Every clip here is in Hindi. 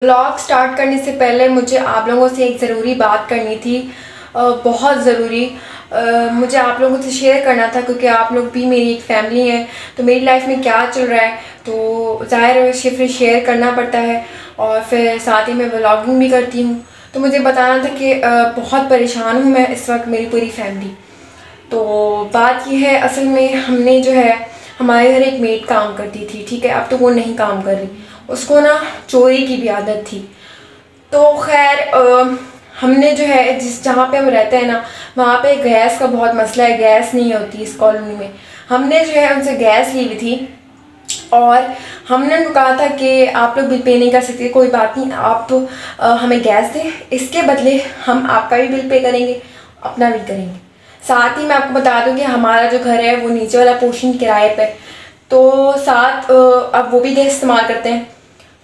ब्लॉग स्टार्ट करने से पहले मुझे आप लोगों से एक ज़रूरी बात करनी थी, बहुत ज़रूरी। मुझे आप लोगों से शेयर करना था क्योंकि आप लोग भी मेरी एक फैमिली है। तो मेरी लाइफ में क्या चल रहा है तो ज़ाहिर है फिर शेयर करना पड़ता है, और फिर साथ ही मैं व्लॉगिंग भी करती हूँ। तो मुझे बताना था कि बहुत परेशान हूँ मैं इस वक्त, मेरी पूरी फैमिली। तो बात यह है, असल में हमने जो है हमारे घर एक मेड काम करती थी, ठीक है। अब तो वो नहीं काम कर रही, उसको ना चोरी की भी आदत थी। तो खैर हमने जो है जहाँ पे हम रहते हैं ना, वहाँ पे गैस का बहुत मसला है, गैस नहीं होती इस कॉलोनी में। हमने जो है उनसे गैस ली हुई थी और हमने उनको कहा था कि आप लोग बिल पे नहीं कर सकते, कोई बात नहीं, आप तो हमें गैस दें, इसके बदले हम आपका भी बिल पे करेंगे, अपना भी करेंगे। साथ ही मैं आपको बता दूं कि हमारा जो घर है वो नीचे वाला पोर्शन किराए पे, तो साथ अब वो भी गैस इस्तेमाल करते हैं।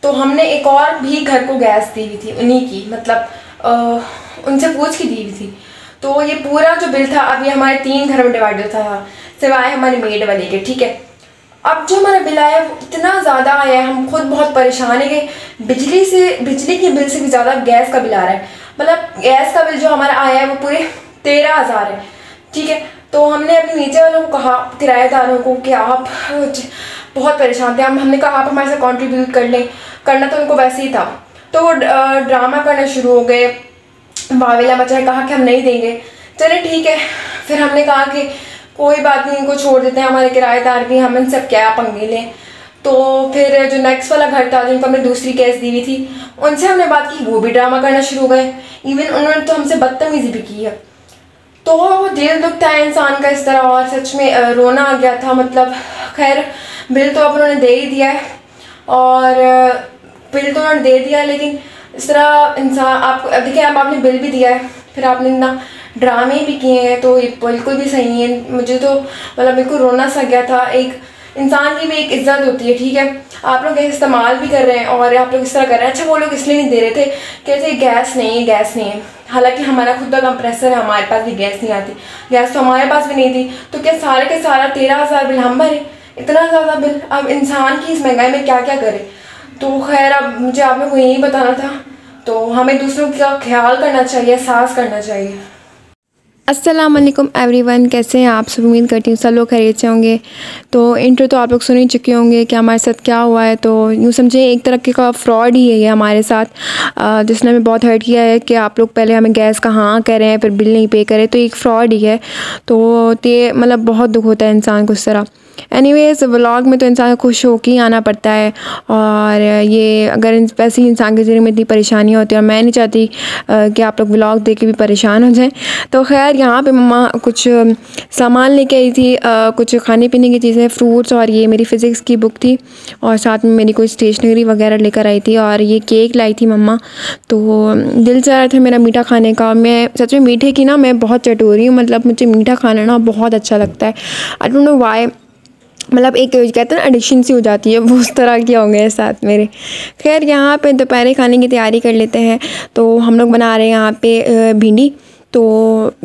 तो हमने एक और भी घर को गैस दी हुई थी उन्हीं की, मतलब उनसे पूछ के दी हुई थी। तो ये पूरा जो बिल था, अब ये हमारे 3 घर में डिवाइड था सिवाय हमारे मेड वाले के, ठीक है। अब जो हमारा बिल आया वो इतना ज़्यादा आया है, हम खुद बहुत परेशान है कि बिजली के बिल से भी ज़्यादा गैस का बिल आ रहा है। मतलब गैस का बिल जो हमारा आया है वो पूरे 13,000 है, ठीक है। तो हमने अपने नीचे वालों को कहा, किराएदारों को, कि आप बहुत परेशान थे। हमने कहा आप हमारे साथ कंट्रीब्यूट कर लें, करना तो उनको वैसे ही था। तो वो ड्रामा करना शुरू हो गए, वावेला मचाए, कहा कि हम नहीं देंगे। चले ठीक है, फिर हमने कहा कि कोई बात नहीं, इनको छोड़ देते हैं, हमारे किराएदार भी, हम इन सब क्या पंगे लें। तो फिर जो नेक्स्ट वाला घर था जिनको हमने दूसरी गैस दी हुई थी, उनसे हमने बात की, वो भी ड्रामा करना शुरू हो गए। इवन उन्होंने तो हमसे बदतमीजी भी की है। तो दिल दुखता है इंसान का इस तरह, और सच में रोना आ गया था। मतलब खैर बिल तो अब उन्होंने दे ही दिया है, और बिल तो उन्होंने दे दिया है, लेकिन इस तरह इंसान, आप देखिए अब आपने बिल भी दिया है, फिर आपने ना ड्रामे भी किए हैं, तो ये बिल्कुल भी सही नहीं है। मुझे तो मतलब बिल्कुल रोना सा गया था। एक इंसान की भी एक इज्जत होती है, ठीक है। आप लोग इस्तेमाल भी कर रहे हैं और आप लोग इस तरह कर रहे हैं। अच्छा वो लोग इसलिए नहीं दे रहे थे, कहते गैस नहीं है, गैस नहीं है। हालांकि हमारा खुद का कंप्रेसर है, हमारे पास भी गैस नहीं आती, गैस तो हमारे पास भी नहीं थी। तो क्या सारे के सारा 13,000 बिल हम भरे? इतना ज़्यादा बिल, अब इंसान की इस महंगाई में क्या क्या करे। तो खैर अब मुझे आप लोग को यही बताना था। तो हमें दूसरों का ख्याल करना चाहिए, एहसास करना चाहिए। अस्सलाम वालेकुम एवरीवन, कैसे हैं आप सब? उम्मीद करती हूँ सब लोग खैरियत से होंगे। तो इंट्रो तो आप लोग सुन ही चुके होंगे कि हमारे साथ क्या हुआ है। तो यूँ समझे एक तरह का फ्रॉड ही है ये हमारे साथ, जिसने हमें बहुत हर्ट किया है कि आप लोग पहले हमें गैस का हाँ कह रहे हैं, फिर बिल नहीं पे करें, तो एक फ़्रॉड ही है। तो ये मतलब बहुत दुख होता है इंसान को इस तरह। एनीवेज़ व्लॉग में तो इंसान को खुश होकर ही आना पड़ता है, और ये अगर वैसे ही इंसान के ज़रिए में इतनी परेशानियाँ होती हैं, और मैं नहीं चाहती कि आप लोग व्लॉग देख के भी परेशान हो जाएं। तो खैर यहाँ पे मम्मा कुछ सामान लेके आई थी, कुछ खाने पीने की चीज़ें, फ्रूट्स, और ये मेरी फ़िज़िक्स की बुक थी, और साथ में मेरी कोई स्टेशनरी वगैरह लेकर आई थी, और ये केक लाई थी मम्मा। तो दिल चाह रहा था मेरा मीठा खाने का। मैं सच में मीठे की ना मैं बहुत चटोरी हूँ, मतलब मुझे मीठा खाना ना बहुत अच्छा लगता है। आई डोंट नो व्हाई, मतलब एक कहते हैं ना एडिक्शन सी हो जाती है, वो उस तरह के होंगे साथ मेरे। खैर यहाँ पे दोपहर खाने की तैयारी कर लेते हैं। तो हम लोग बना रहे हैं यहाँ पे भिंडी। तो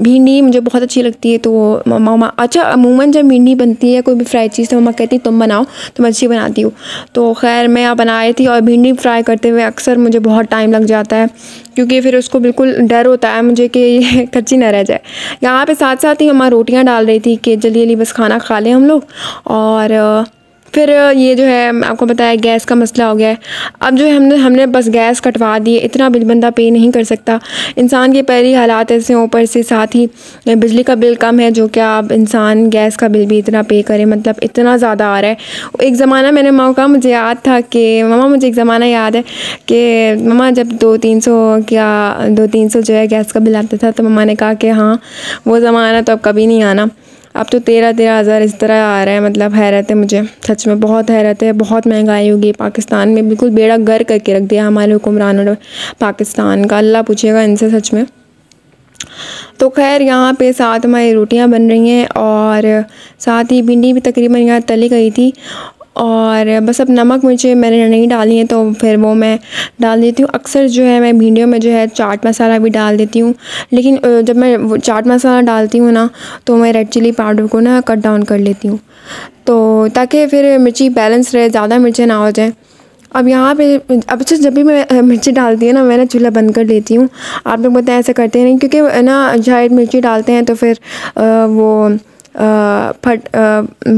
भिंडी मुझे बहुत अच्छी लगती है। तो मम्मा, अच्छा अमूमन जब भिंडी बनती है कोई भी फ्राई चीज़, तो मम्मा कहती तुम बनाओ, तुम अच्छी बनाती हो। तो खैर मैं यहाँ बना रही थी, और भिंडी फ्राई करते हुए अक्सर मुझे बहुत टाइम लग जाता है, क्योंकि फिर उसको बिल्कुल डर होता है मुझे कि ये कच्ची ना रह जाए। यहाँ पे साथ साथ ही मम्मा रोटियाँ डाल रही थी कि जल्दी जल्दी बस खाना खा लें हम लोग। और फिर ये जो है आपको बताया गैस का मसला हो गया है। अब जो है हमने बस गैस कटवा दी है। इतना बिल बंदा पे नहीं कर सकता, इंसान के पहले हालात ऐसे, ऊपर से साथ ही बिजली का बिल कम है, जो कि अब इंसान गैस का बिल भी इतना पे करे, मतलब इतना ज़्यादा आ रहा है। एक ज़माना मैंने माँ का मुझे याद था कि मम्मा, मुझे एक ज़माना याद है कि मम्मा जब 200-300 जो है गैस का बिल आता था, तो मम्मा ने कहा कि हाँ वो ज़माना तो अब कभी नहीं आना। अब तो 13,000 इस तरह आ रहा है। मतलब हैरत है मुझे, सच में बहुत हैरत है। बहुत महंगाई होगी पाकिस्तान में, बिल्कुल बेड़ा गर्क करके रख दिया हमारे हुक्मरानों ने पाकिस्तान का। अल्लाह पूछेगा इनसे सच में। तो खैर यहाँ पे साथ हमारी रोटियाँ बन रही हैं, और साथ ही भिंडी भी तकरीबन यहाँ तली गई थी, और बस अब नमक मिर्चें मैंने नहीं डाली हैं, तो फिर वो मैं डाल देती हूँ। अक्सर जो है मैं भिंडियों में जो है चाट मसाला भी डाल देती हूँ, लेकिन जब मैं वो चाट मसाला डालती हूँ ना, तो मैं रेड चिली पाउडर को ना कट डाउन कर लेती हूँ, तो ताकि फिर मिर्ची बैलेंस रहे, ज़्यादा मिर्चें ना हो जाएँ। अब यहाँ पे अब अच्छा जब भी मैं मिर्ची डालती है ना, मैं ना चूल्हा बंद कर लेती हूँ। आप लोग बताएं ऐसा करते हैं नहीं, क्योंकि ना शायद मिर्ची डालते हैं तो फिर वो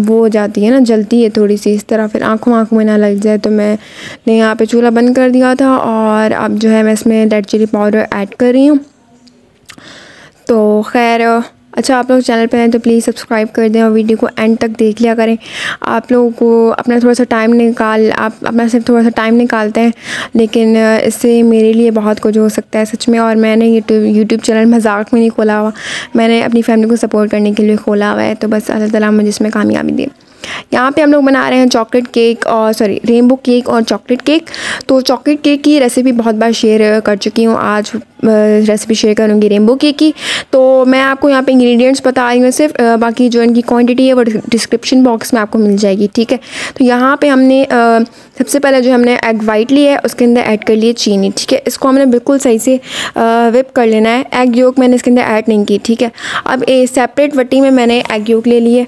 वो हो जाती है ना, जलती है थोड़ी सी इस तरह, फिर आँखों में ना लग जाए। तो मैंने यहाँ पे चूल्हा बंद कर दिया था और अब जो है मैं इसमें रेड चिली पाउडर ऐड कर रही हूँ। तो खैर अच्छा, आप लोग चैनल पे हैं तो प्लीज़ सब्सक्राइब कर दें और वीडियो को एंड तक देख लिया करें। आप लोगों को अपना थोड़ा सा टाइम आप अपना सिर्फ थोड़ा सा टाइम निकालते हैं, लेकिन इससे मेरे लिए बहुत कुछ हो सकता है सच में। और मैंने यूट्यूब चैनल मजाक में नहीं खोला हुआ, मैंने अपनी फैमिली को सपोर्ट करने के लिए खोला हुआ है। तो बस अल्लाह ताला मुझे इसमें कामयाबी दे। यहाँ पे हम लोग बना रहे हैं चॉकलेट केक और रेनबो केक और चॉकलेट केक। तो चॉकलेट केक की रेसिपी बहुत बार शेयर कर चुकी हूँ, आज रेसिपी शेयर करूँगी रेनबो केक की। तो मैं आपको यहाँ पे इंग्रेडिएंट्स बता रही हूँ सिर्फ, बाकी जो इनकी क्वांटिटी है वो डिस्क्रिप्शन बॉक्स में आपको मिल जाएगी, ठीक है। तो यहाँ पे हमने सबसे पहले जो हमने एग वाइट लिया है उसके अंदर ऐड कर लिए चीनी, ठीक है। इसको हमने बिल्कुल सही से विप कर लेना है। एग योक मैंने इसके अंदर ऐड नहीं की, ठीक है। अब एक सेपरेट वटी में मैंने एग योक ले लिए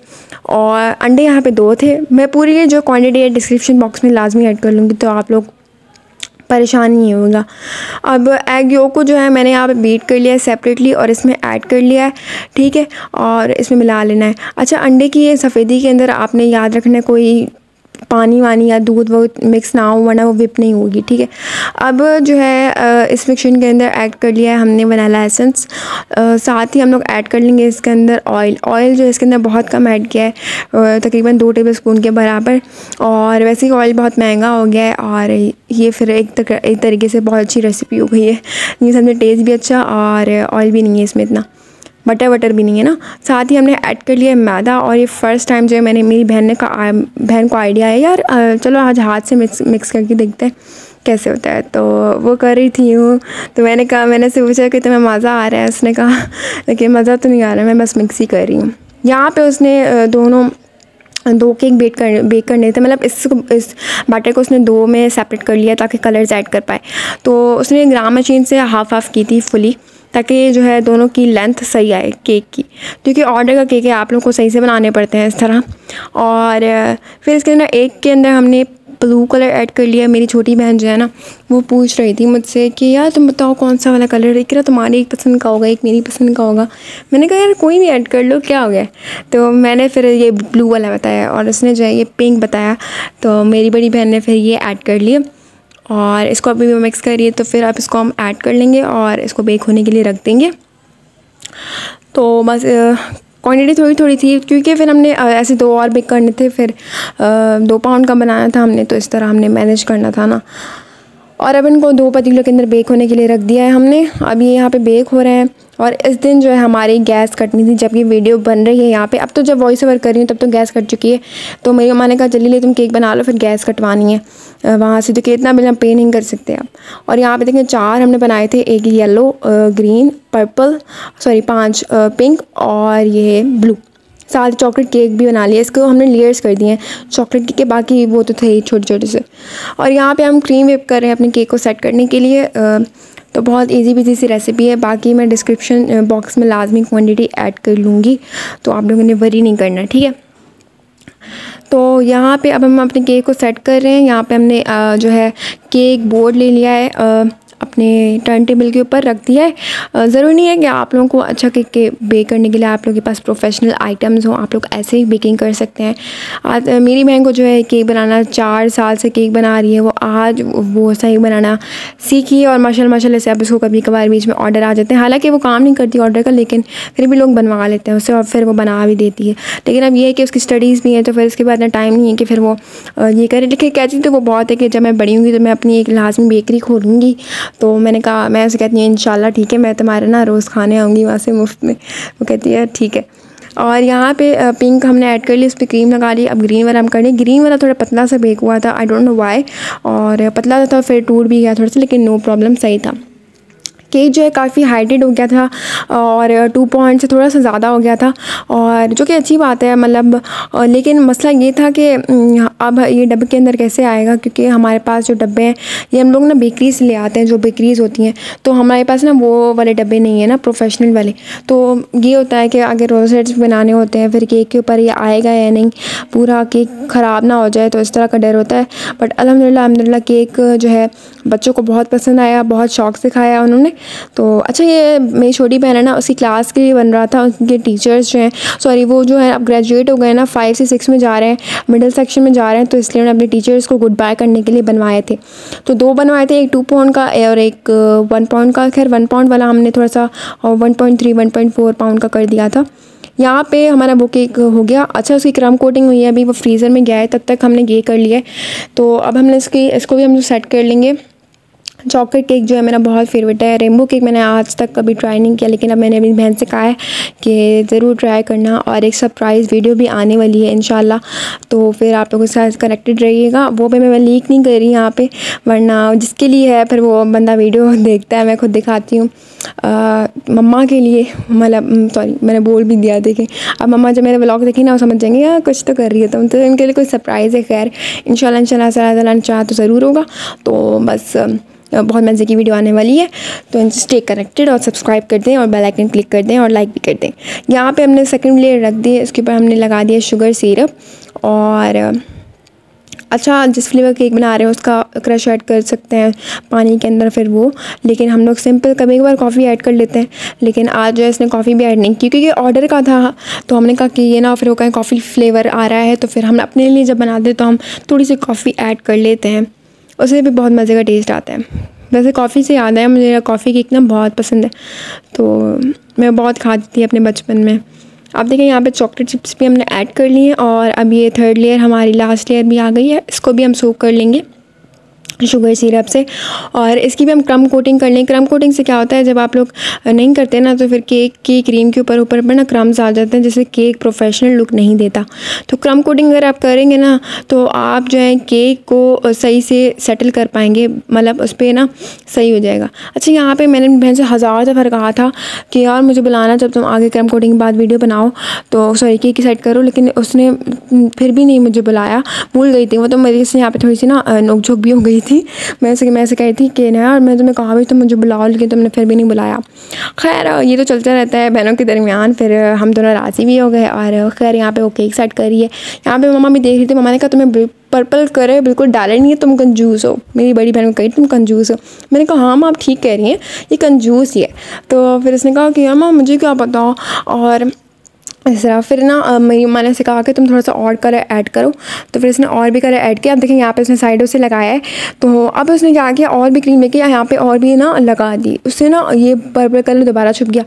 और अंडे यहाँ पे 2 थे। मैं पूरी ये जो क्वांटिटी है डिस्क्रिप्शन बॉक्स में लाजमी ऐड कर लूँगी, तो आप लोग परेशान नहीं होगा। अब एग योक को जो है मैंने यहाँ पे बीट कर लिया है सेपरेटली और इसमें ऐड कर लिया है, ठीक है, और इसमें मिला लेना है। अच्छा, अंडे की ये सफ़ेदी के अंदर आपने याद रखना है कोई पानी वानी या दूध वो मिक्स ना हो, वरना वो विप नहीं होगी, ठीक है। अब जो है इस मिक्सचर के अंदर ऐड कर लिया है हमने वनीला एसेंस। साथ ही हम लोग ऐड कर लेंगे इसके अंदर ऑयल जो है इसके अंदर बहुत कम ऐड किया है, तकरीबन 2 टेबल स्पून के बराबर। और वैसे ही ऑयल बहुत महंगा हो गया है और ये फिर एक तरीके से बहुत अच्छी रेसिपी हो गई है। ये समझे टेस्ट भी अच्छा और ऑयल भी नहीं है इसमें, इतना बटर भी नहीं है ना। साथ ही हमने ऐड कर लिया मैदा। और ये फ़र्स्ट टाइम जो है मैंने मेरी बहन को आइडिया है यार, चलो आज हाथ से मिक्स करके देखते हैं कैसे होता है। तो वो कर रही थी यूँ, तो मैंने कहा, मैंने से पूछा कि तुम्हें मज़ा आ रहा है? उसने कहा लेकिन मज़ा तो नहीं आ रहा, मैं बस मिक्स ही कर रही हूँ। यहाँ पे उसने 2 केक बेक करने थे, मतलब इस बैटर को उसने 2 में सेपरेट कर लिया ताकि कलर्स ऐड कर पाए। तो उसने ग्राम मशीन से हाफ़ की थी फुली, ताकि जो है दोनों की लेंथ सही आए केक की, क्योंकि ऑर्डर का केक है, आप लोग को सही से बनाने पड़ते हैं इस तरह। और फिर इसके अंदर एक के अंदर हमने ब्लू कलर ऐड कर लिया। मेरी छोटी बहन जो है ना, वो पूछ रही थी मुझसे कि यार तुम बताओ कौन सा वाला कलर है, तुम्हारी एक पसंद का होगा, एक मेरी पसंद का होगा। मैंने कहा यार कोई नहीं, ऐड कर लो, क्या हो गया। तो मैंने फिर ये ब्लू वाला बताया और उसने जो है ये पिंक बताया। तो मेरी बड़ी बहन ने फिर ये ऐड कर लिए और इसको अभी भी मिक्स करिए। तो फिर आप इसको हम ऐड कर लेंगे और इसको बेक होने के लिए रख देंगे। तो बस क्वांटिटी थोड़ी थी, क्योंकि फिर हमने ऐसे 2 और बेक करने थे, फिर 2 पाउंड का बनाना था हमने, तो इस तरह हमने मैनेज करना था ना। और अब इनको 2 पतीलों के अंदर बेक होने के लिए रख दिया है हमने। अब ये यहाँ पे बेक हो रहे हैं। और इस दिन जो है हमारी गैस कटनी थी जब ये वीडियो बन रही है यहाँ पे। अब तो जब वॉइस ओवर कर रही हूँ तब तो गैस कट चुकी है। तो मेरी माँ ने कहा जल्दी तुम केक बना लो, फिर गैस कटवानी है वहाँ से, तो कितना बिना पे नहीं कर सकते आप। और यहाँ पे देखें 4 हमने बनाए थे, एक येलो, ग्रीन, पर्पल, 5 पिंक और ये ब्लू। साथ चॉकलेट केक भी बना लिया। इसको हमने लेयर्स कर दिए हैं चॉकलेट के, बाकी वो तो थे ही छोटे से। और यहाँ पे हम क्रीम व्हिप कर रहे हैं अपने केक को सेट करने के लिए। तो बहुत इजी सी रेसिपी है। बाकी मैं डिस्क्रिप्शन बॉक्स में लाजमी क्वांटिटी ऐड कर लूँगी, तो आप लोगों ने वरी नहीं करना, ठीक है। तो यहाँ पे अब हम अपने केक को सेट कर रहे हैं। यहाँ पे हमने जो है केक बोर्ड ले लिया है, अपने टर्न टेबल के ऊपर रख दिया है। ज़रूरी नहीं है कि आप लोगों को अच्छा केक बेक करने के लिए आप लोगों के पास प्रोफेशनल आइटम्स हों, आप लोग ऐसे ही बेकिंग कर सकते हैं। आज मेरी बहन को जो है केक बनाना 4 साल से केक बना रही है, वो आज वो सही बनाना सीखी है। और माशाल्लाह से अब उसको कभी कभार बीच में ऑर्डर आ जाते हैं, हालांकि वो काम नहीं करती ऑर्डर का, लेकिन फिर भी लोग बनवा लेते हैं उससे और फिर वो बना भी देती है। लेकिन अब ये है कि उसकी स्टडीज़ भी हैं, तो फिर उसके बाद इतना टाइम नहीं है कि फिर वो ये करे। लेकिन कहती तो वो बहुत है कि जब मैं बड़ी होंगी तो मैं अपनी एक लाजमी बेकरी खोलूँगी। तो मैंने कहा, मैं उसे कहती हूँ इंशाल्लाह ठीक है, मैं तुम्हारे ना रोज़ खाने आऊँगी वहाँ से मुफ्त में। वो कहती है ठीक है। और यहाँ पे पिंक हमने ऐड कर ली, उस पर क्रीम लगा ली। अब ग्रीन वाला हम कर लें। ग्रीन वाला थोड़ा पतला सा बेक हुआ था, आई डोंट नो वाई, और पतला था फिर टूट भी गया थोड़ा सा, लेकिन नो प्रॉब्लम, सही था। केक जो है काफ़ी हाइटेड हो गया था और 2 पॉइंट से थोड़ा सा ज़्यादा हो गया था, और जो कि अच्छी बात है मतलब। लेकिन मसला ये था कि अब ये डब्बे के अंदर कैसे आएगा, क्योंकि हमारे पास जो डब्बे हैं ये हम लोग ना बेकरी से ले आते हैं, जो बेकरीज़ होती हैं, तो हमारे पास ना वो वाले डब्बे नहीं है ना, प्रोफेशनल वाले। तो ये होता है कि अगर रोज़ेट्स बनाने होते हैं फिर केक के ऊपर ये आएगा या नहीं, पूरा केक ख़राब ना हो जाए, तो इस तरह का डर होता है। बट अल्हम्दुलिल्लाह केक जो है बच्चों को बहुत पसंद आया, बहुत शौक़ से खाया उन्होंने। तो अच्छा, ये मेरी छोटी बहन है ना, उसकी क्लास के लिए बन रहा था, उनके टीचर्स जो हैं, सॉरी वो जो है अब ग्रेजुएट हो गए ना, 5 से 6 में जा रहे हैं, मिडिल सेक्शन में जा रहे हैं, तो इसलिए उन्होंने अपने टीचर्स को गुड बाय करने के लिए बनवाए थे। तो 2 बनवाए थे, एक 2 पाउंड का और एक 1 पाउंड का। खैर 1 पाउंड वाला हमने थोड़ा सा 1.3 1.4 पाउंड का कर दिया था। यहाँ पे हमारा वो केक हो गया। अच्छा, उसकी क्रम कोटिंग हुई है, अभी वो फ्रीज़र में गया है, तब तक हमने ये कर लिया है। तो अब हमने इसको भी हम सेट कर लेंगे। चॉकलेट केक जो है मेरा बहुत फेवरेट है। रेनबो केक मैंने आज तक कभी ट्राई नहीं किया, लेकिन अब मैंने अपनी बहन से कहा है कि ज़रूर ट्राई करना, और एक सरप्राइज़ वीडियो भी आने वाली है इंशाल्लाह, तो फिर आप लोगों के साथ कनेक्टेड रहिएगा। वो भी मैं लीक नहीं कर रही यहाँ पे, वरना जिसके लिए है फिर वो बंदा वीडियो देखता है। मैं खुद दिखाती हूँ मम्मा के लिए, मतलब सॉरी मैंने बोल भी दिया। देखें, अब मम्मा जब मेरे व्लॉग देखें ना, वो समझ जाएंगे यार कुछ तो कर रही है तुम, तो इनके लिए कोई सरप्राइज़ है। खैर इंशाल्लाह चाह तो ज़रूर होगा। तो बस बहुत मज़े की वीडियो आने वाली है, तो स्टे कनेक्टेड और सब्सक्राइब कर दें और बेल आइकन क्लिक कर दें और लाइक भी कर दें। यहाँ पे हमने सेकंड लेयर रख दी है, इसके ऊपर हमने लगा दिया शुगर सिरप। और अच्छा, जिस फ्लेवर केक बना रहे हैं उसका क्रश ऐड कर सकते हैं पानी के अंदर फिर वो, लेकिन हम लोग सिंपल कभी कभार कॉफ़ी ऐड कर लेते हैं, लेकिन आज जो है इसने कॉफ़ी भी ऐड नहीं की, क्योंकि ऑर्डर का था। तो हमने कहा कि ये ना फिर वो कहीं कॉफ़ी फ्लेवर आ रहा है, तो फिर हम अपने लिए जब बनाते हैं तो हम थोड़ी सी कॉफ़ी ऐड कर लेते हैं, उससे भी बहुत मज़े का टेस्ट आता है। वैसे कॉफ़ी से याद है, मुझे कॉफ़ी केक ना बहुत पसंद है, तो मैं बहुत खाती थी अपने बचपन में। आप देखें यहाँ पे चॉकलेट चिप्स भी हमने ऐड कर लिए हैं, और अब ये थर्ड लेयर हमारी लास्ट लेयर भी आ गई है, इसको भी हम सोक कर लेंगे शुगर सिरप से, और इसकी भी हम क्रम कोटिंग कर लें। क्रम कोटिंग से क्या होता है, जब आप लोग नहीं करते ना तो फिर केक की क्रीम के ऊपर पर ना क्रम्स आ जाते हैं, जिससे केक प्रोफेशनल लुक नहीं देता। तो क्रम कोटिंग अगर आप करेंगे ना तो आप जो है केक को सही से सेटल कर पाएंगे, मतलब उस पर ना सही हो जाएगा। अच्छा, यहाँ पर मैंने बहन से 1000 दफ़ा कहा था कि यार मुझे बुलाना जब तुम आगे क्रम कोटिंग के बाद वीडियो बनाओ, तो सॉरी केक की सेट करो, लेकिन उसने फिर भी नहीं मुझे बुलाया, भूल गई थी वो। तो मेरी से यहाँ पर थोड़ी सी ना नोकझोंक भी हो गई थी। मैं ऐसे कही थी कि ना यार मैं तुम्हें कहा भी तुम मुझे बुलाओ, लेकिन तुमने फिर भी नहीं बुलाया। खैर ये तो चलता रहता है बहनों के दरमियान। फिर हम दोनों राज़ी भी हो गए, और खैर यहाँ पे वो केक सेट करी है। यहाँ पे मम्मा भी देख रही थी, मम्मा ने कहा तुम्हें पर्पल करे बिल्कुल डाले नहीं है, तुम कंजूस हो। मेरी बड़ी बहन को कही तुम कंजूस हो। मैंने कहा हाँ माँ आप ठीक कह रही हैं, ये कंजूस ही है। तो फिर उसने कहा कि माँ मुझे क्या पता, और इस तरह फिर ना मेरी माँ ने से कहा कि तुम थोड़ा सा और कलर ऐड करो, तो फिर इसने और भी कलर ऐड किया। अब देखें यहाँ पे उसने साइडों से लगाया है, तो अब उसने क्या किया और भी क्रीम लेके यहाँ पे और भी ना लगा दी, उससे ना ये पर्पल कलर दोबारा छुप गया।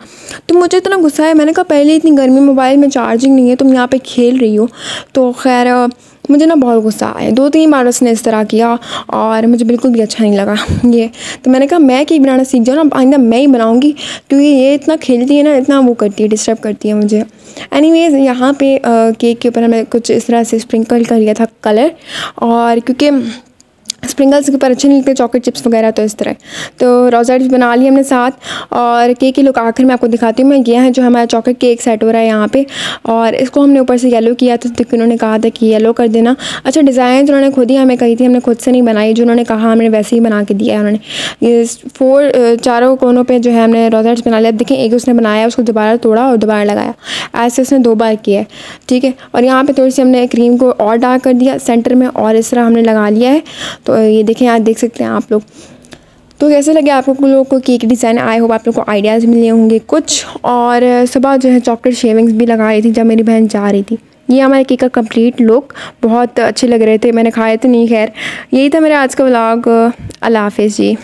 तो मुझे इतना गुस्सा है, मैंने कहा पहले इतनी गर्मी मोबाइल में चार्जिंग नहीं है, तुम यहाँ पर खेल रही हो। तो खैर मुझे ना बहुत गुस्सा आया, 2-3 बार उसने इस तरह किया और मुझे बिल्कुल भी अच्छा नहीं लगा ये। तो मैंने कहा मैं केक बनाना सीख जाऊँ ना, आइंदा मैं ही बनाऊँगी, क्योंकि ये इतना खेलती है ना, इतना वो करती है, डिस्टर्ब करती है मुझे। एनीवेज़ यहाँ पे केक के ऊपर हमें कुछ इस तरह से स्प्रिंकल कर लिया था कलर, और क्योंकि स्प्रिंकल्स के ऊपर अच्छे नहीं लगते चॉकलेट चिप्स वगैरह, तो इस तरह तो रोज़ेट्स बना लिए हमने साथ। और केक की लुक आखिर में आपको दिखाती हूँ मैं। ये है जो हमारा चॉकलेट केक सेट हो रहा है यहाँ पे, और इसको हमने ऊपर से येलो किया था, तो उन्होंने कहा था कि येलो कर देना। अच्छा, डिज़ाइन तो उन्होंने खुद ही हमें कही थी, हमने खुद से नहीं बनाई, जो उन्होंने कहा हमने वैसे ही बना के दिया है। उन्होंने ये 4 चारों कोनों पर जो है हमने रोज़ेट्स बना लिया। देखें एक उसने बनाया, उसको दोबारा तोड़ा और दोबारा लगाया, ऐसे उसने 2 बार किया है, ठीक है। और यहाँ पर थोड़ी सी हमने क्रीम को और डार्क कर दिया सेंटर में, और इस तरह हमने लगा लिया है। तो ये देखें, यहाँ देख सकते हैं आप लोग। तो कैसे लगे आप लोगों को केक डिज़ाइन? आई होप आप लोगों को आइडियाज़ मिले होंगे कुछ। और सुबह जो है चॉकलेट शेविंग्स भी लगाई थी जब मेरी बहन जा रही थी। ये हमारे केक का कंप्लीट लुक, बहुत अच्छे लग रहे थे, मैंने खाए तो नहीं। खैर यही था मेरा आज का व्लॉग। अल्लाह हाफ़िज़ जी।